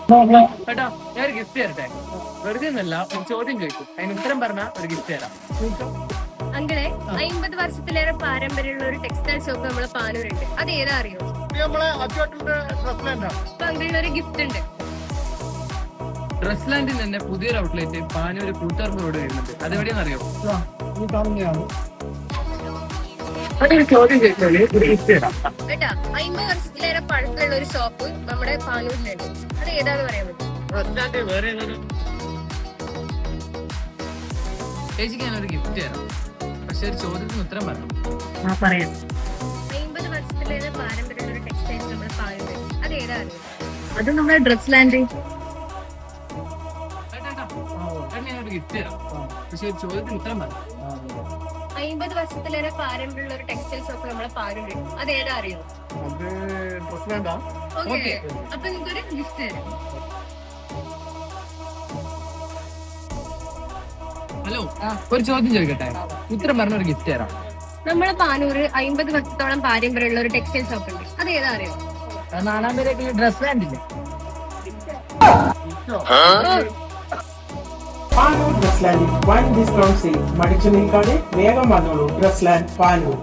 കേട്ടോ, ഞാൻ ഒരു ഗിഫ്റ്റ് തരട്ടെ. വെറുതെ ഒന്നല്ല, ഒരു ചോദ്യം ചോദിക്കും, അതിന് ഉത്തരം പറഞ്ഞാൽ ഒരു ഗിഫ്റ്റ് തരാം. അങ്കിളെ, 50 വർഷത്തിലേറെ പാരമ്പര്യമുള്ള ഒരു ടെക്സ്റ്റൈൽ ഷോപ്പ് നമ്മളെ പാനൂരുണ്ട്. അത് ഏതാ അറിയോ? അപ്പൊ അങ്കിളിന് ഒരു ഗിഫ്റ്റ് ഉണ്ട്. ഡ്രസ് ലാൻഡിൽ തന്നെ പുതിയൊരു ഔട്ട്ലെറ്റ് പാനൂര് കൂത്തുപറമ്പ് റോഡ് വരുന്നുണ്ട്. അതെവിടെയാണെന്ന് അറിയോ? ചോദ്യം ചോദിച്ചാല് ഒരു ഗിഫ്റ്റ് തരാം. കേട്ടാ, 50 വർഷത്തിലേറെ പഴക്കമുള്ള ഒരു ഷോപ്പ് നമ്മുടെ പാനൂരിലുണ്ട്. അത് ഏതാന്ന് പറയാൻ പറ്റും? ഡ്രസ് ലാൻഡ് വേറെ ചേച്ചിക്ക് ഞാനൊരു ഗിഫ്റ്റ് തരാം. പക്ഷെ ഒരു ചോദ്യത്തിന് ഉത്തരം പറഞ്ഞു. 50 വർഷത്തിലേറെ പാരമ്പര്യമുള്ള ഒരു ടെക്സ്റ്റൈൽ നമ്മുടെ പാനൂരുണ്ട്. അത് ഏതാ അറിയോ? അത് നമ്മുടെ ഡ്രസ് ലാൻഡ്. ഞാനൊരു ഗിഫ്റ്റ് തരാം. പക്ഷെ ഒരു ചോദ്യത്തിന് ഉത്തരം പറഞ്ഞു. 50 വർഷത്തിലേറെ പാരമ്പര്യമുള്ള ഒരു ടെക്സ്റ്റൈൽ ഷോപ്പ് നമ്മളെ പാനൂരുണ്ട്. അത് ഏതാ അറിയോ? ഓക്കെ, അപ്പൊ നിങ്ങൾക്കൊരു ഗിഫ്റ്റ് തരാം. ഹലോ, ഒരു ചോദ്യം ചോദിക്കട്ടെ? ഉത്തരം പറഞ്ഞ ഒരു ഗിഫ്റ്റ് തരാം. നമ്മളെ പാനൂര് 50 വർഷത്തോളം പാരമ്പര്യമുള്ള ഒരു ടെക്സ്റ്റൈൽ ഷോപ്പ് ഉണ്ട്. അത് ഏതാ അറിയോ? 4 പേരേക്ക് ഡ്രസ് ലാൻഡില്ലേ? പാനൂർ ഡ്രസ് ലാൻഡിൽ വൻ ഡിസ്കൗണ്ട് സെയിൽ. മടിച്ചു നിൽക്കാതെ വേഗം വന്നോളൂ. Dress land Panoor.